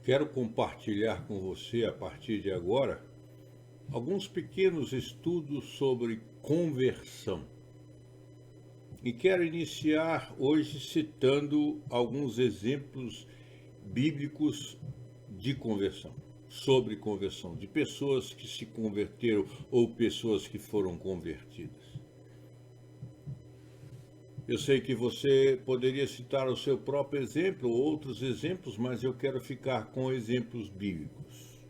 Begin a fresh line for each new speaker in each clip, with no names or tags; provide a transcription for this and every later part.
Quero compartilhar com você, a partir de agora, alguns pequenos estudos sobre conversão. E quero iniciar hoje citando alguns exemplos bíblicos de conversão, sobre conversão, de pessoas que se converteram ou pessoas que foram convertidas. Eu sei que você poderia citar o seu próprio exemplo ou outros exemplos, mas eu quero ficar com exemplos bíblicos.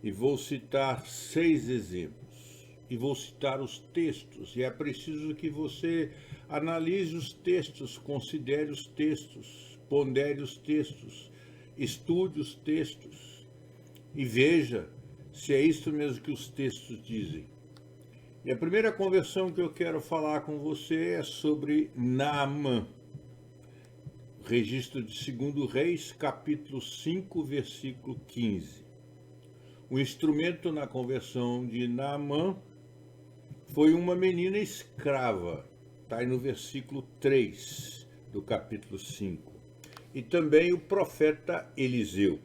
E vou citar 6 exemplos. E vou citar os textos. E é preciso que você analise os textos, considere os textos, pondere os textos, estude os textos e veja se é isso mesmo que os textos dizem. E a primeira conversão que eu quero falar com você é sobre Naamã. Registro de 2 Reis, capítulo 5, versículo 15. O instrumento na conversão de Naamã foi uma menina escrava. Está aí no versículo 3 do capítulo 5. E também o profeta Eliseu.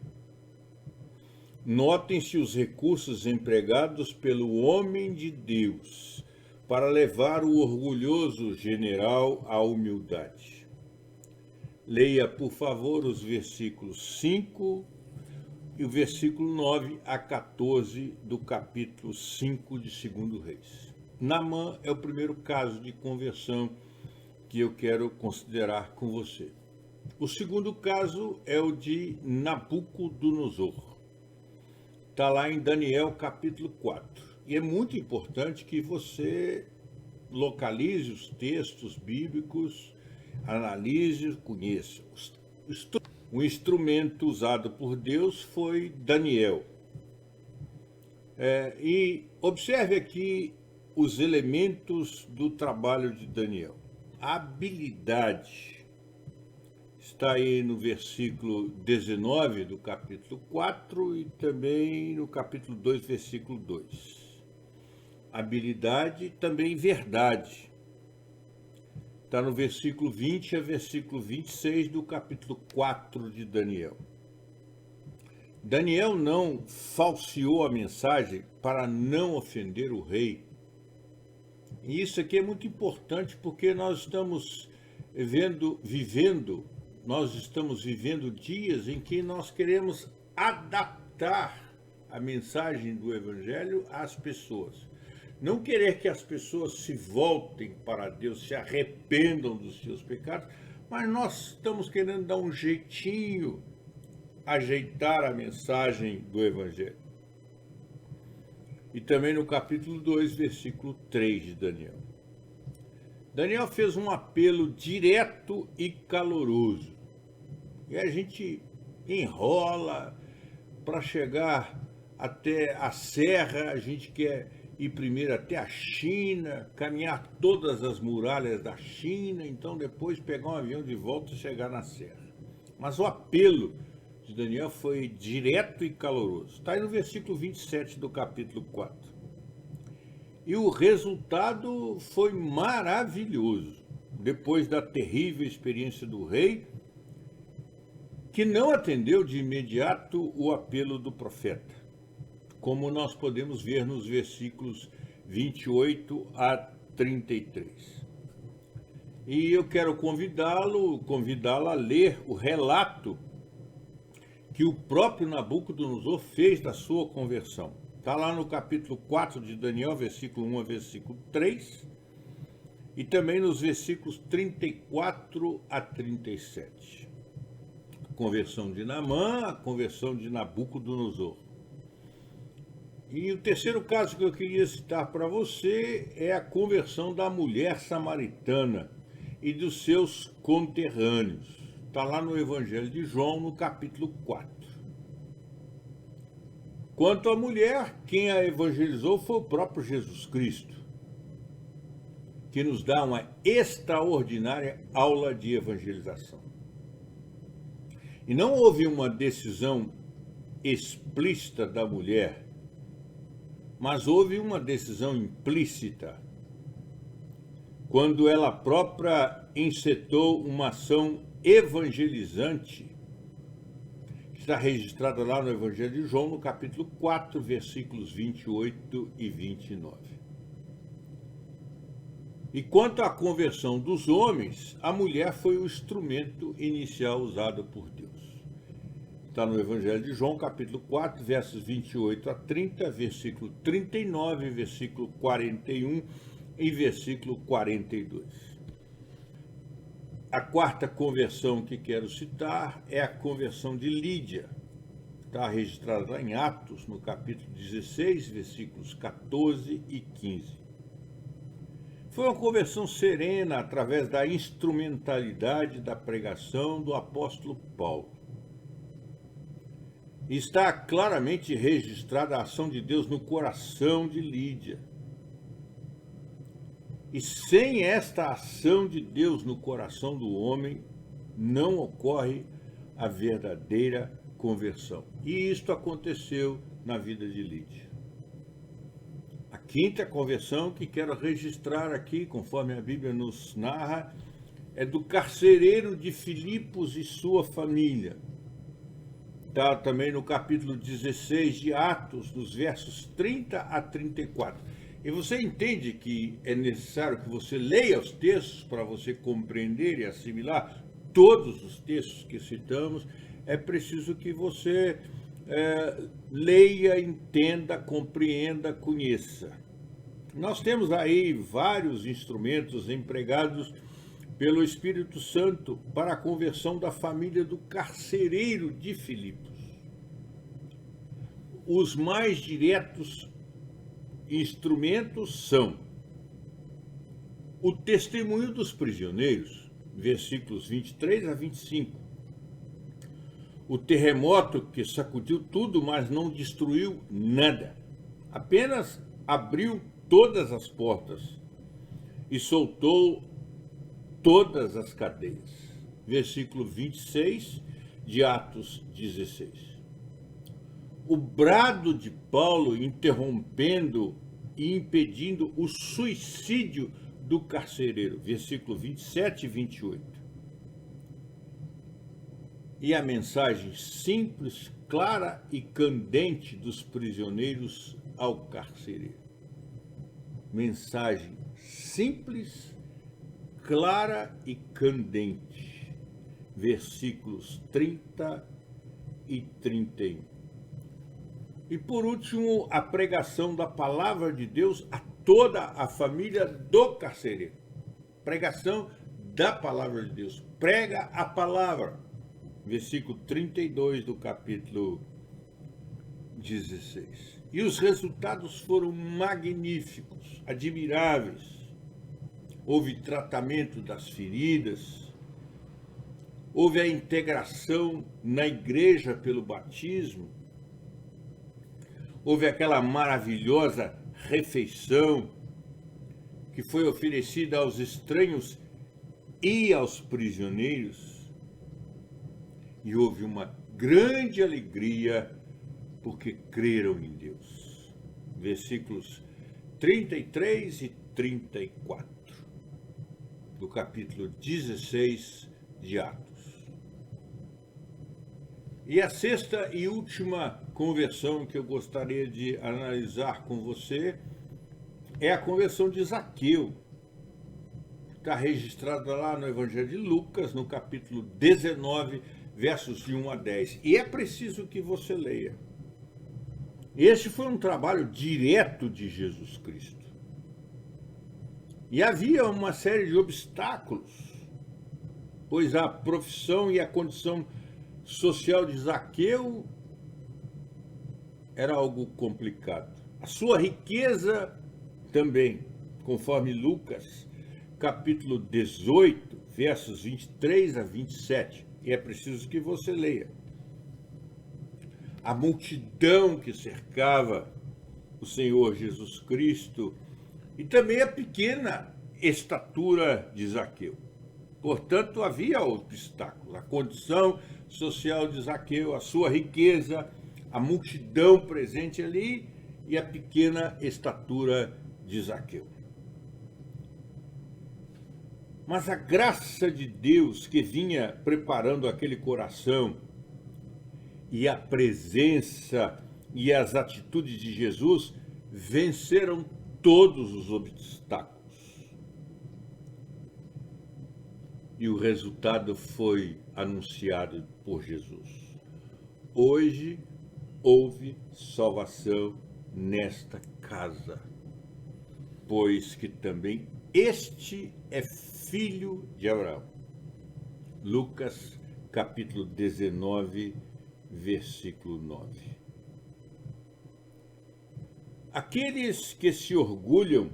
Notem-se os recursos empregados pelo homem de Deus para levar o orgulhoso general à humildade. Leia, por favor, os versículos 5 e o versículo 9 a 14 do capítulo 5 de 2 Reis. Naamã é o primeiro caso de conversão que eu quero considerar com você. O segundo caso é o de Nabucodonosor. Está lá em Daniel capítulo 4. E é muito importante que você localize os textos bíblicos, analise, conheça. O instrumento usado por Deus foi Daniel. E observe aqui os elementos do trabalho de Daniel. A habilidade está aí no versículo 19 do capítulo 4 e também no capítulo 2, versículo 2. Habilidade e também verdade. Está no versículo 20 a versículo 26 do capítulo 4 de Daniel. Daniel não falseou a mensagem para não ofender o rei. E isso aqui é muito importante porque nós estamos vivendo dias em que nós queremos adaptar a mensagem do Evangelho às pessoas. Não querer que as pessoas se voltem para Deus, se arrependam dos seus pecados, mas nós estamos querendo dar um jeitinho, ajeitar a mensagem do Evangelho. E também no capítulo 2, versículo 3 de Daniel. Daniel fez um apelo direto e caloroso. E a gente enrola para chegar até a serra, a gente quer ir primeiro até a China, caminhar todas as muralhas da China, então depois pegar um avião de volta e chegar na serra. Mas o apelo de Daniel foi direto e caloroso. Está aí no versículo 27 do capítulo 4. E o resultado foi maravilhoso. Depois da terrível experiência do rei, que não atendeu de imediato o apelo do profeta, como nós podemos ver nos versículos 28 a 33. E eu quero convidá-la a ler o relato que o próprio Nabucodonosor fez da sua conversão. Está lá no capítulo 4 de Daniel, versículo 1 a versículo 3, e também nos versículos 34 a 37. A conversão de Naamã, a conversão de Nabucodonosor. E o terceiro caso que eu queria citar para você é a conversão da mulher samaritana e dos seus conterrâneos. Está lá no Evangelho de João, no capítulo 4. Quanto à mulher, quem a evangelizou foi o próprio Jesus Cristo, que nos dá uma extraordinária aula de evangelização. E não houve uma decisão explícita da mulher, mas houve uma decisão implícita, quando ela própria encetou uma ação evangelizante está registrada lá no Evangelho de João, no capítulo 4, versículos 28 e 29. E quanto à conversão dos homens, a mulher foi o instrumento inicial usado por Deus. Está no Evangelho de João, capítulo 4, versos 28 a 30, versículo 39, versículo 41 e versículo 42. A quarta conversão que quero citar é a conversão de Lídia. Está registrada lá em Atos, no capítulo 16, versículos 14 e 15. Foi uma conversão serena através da instrumentalidade da pregação do apóstolo Paulo. Está claramente registrada a ação de Deus no coração de Lídia. E sem esta ação de Deus no coração do homem, não ocorre a verdadeira conversão. E isto aconteceu na vida de Lídia. A quinta conversão que quero registrar aqui, conforme a Bíblia nos narra, é do carcereiro de Filipos e sua família. Está também no capítulo 16 de Atos, dos versos 30 a 34. E você entende que é necessário que você leia os textos para você compreender e assimilar todos os textos que citamos. É preciso que você leia, entenda, compreenda, conheça. Nós temos aí vários instrumentos empregados pelo Espírito Santo para a conversão da família do carcereiro de Filipos. Os mais diretos instrumentos são o testemunho dos prisioneiros, versículos 23 a 25. O terremoto que sacudiu tudo, mas não destruiu nada. Apenas abriu todas as portas e soltou todas as cadeias. Versículo 26 de Atos 16. O brado de Paulo interrompendo e impedindo o suicídio do carcereiro. Versículo 27 e 28. E a mensagem simples, clara e candente dos prisioneiros ao carcereiro. Mensagem simples, clara e candente. Versículos 30 e 31. E por último, a pregação da palavra de Deus a toda a família do carcereiro. Pregação da palavra de Deus. Prega a palavra. Versículo 32 do capítulo 16. E os resultados foram magníficos, admiráveis. Houve tratamento das feridas, houve a integração na igreja pelo batismo, houve aquela maravilhosa refeição que foi oferecida aos estranhos e aos prisioneiros. E houve uma grande alegria porque creram em Deus. Versículos 33 e 34 do capítulo 16 de Atos. E a sexta e última conversão que eu gostaria de analisar com você é a conversão de Zaqueu. Está registrada lá no Evangelho de Lucas, no capítulo 19, versos de 1 a 10. E é preciso que você leia. Este foi um trabalho direto de Jesus Cristo. E havia uma série de obstáculos, pois a profissão e a condição social de Zaqueu era algo complicado. A sua riqueza também, conforme Lucas, capítulo 18, versos 23 a 27. E é preciso que você leia. A multidão que cercava o Senhor Jesus Cristo e também a pequena estatura de Zaqueu. Portanto, havia obstáculos. A condição social de Zaqueu, a sua riqueza, a multidão presente ali e a pequena estatura de Zaqueu. Mas a graça de Deus que vinha preparando aquele coração e a presença e as atitudes de Jesus venceram todos os obstáculos. E o resultado foi anunciado por Jesus. Hoje houve salvação nesta casa, pois que também este é filho de Abraão. Lucas, capítulo 19, versículo 9. Aqueles que se orgulham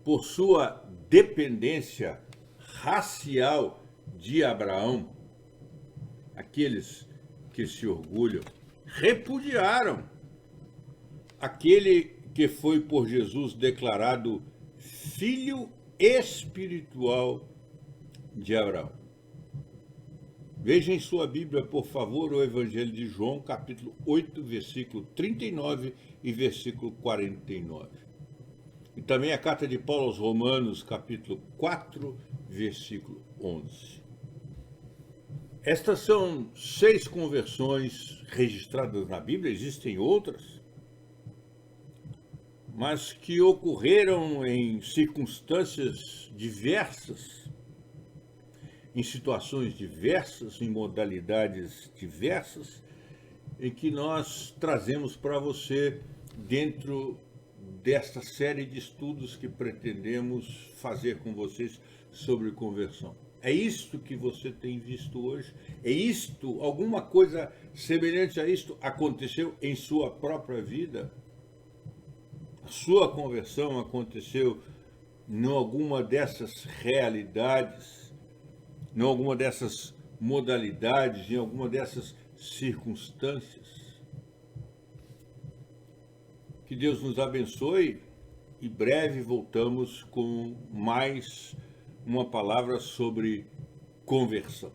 por sua dependência racial de Abraão, aqueles que se orgulham, repudiaram aquele que foi por Jesus declarado filho espiritual de Abraão. Veja em sua Bíblia, por favor, o Evangelho de João, capítulo 8, versículo 39 e versículo 49. E também a carta de Paulo aos Romanos, capítulo 4, versículo 11. Estas são 6 conversões registradas na Bíblia, existem outras, mas que ocorreram em circunstâncias diversas, em situações diversas, em modalidades diversas, em que nós trazemos para você dentro desta série de estudos que pretendemos fazer com vocês sobre conversão. É isto que você tem visto hoje? É isto, alguma coisa semelhante a isto aconteceu em sua própria vida? A sua conversão aconteceu em alguma dessas realidades, em alguma dessas modalidades, em alguma dessas circunstâncias? Que Deus nos abençoe e breve voltamos com mais uma palavra sobre conversão.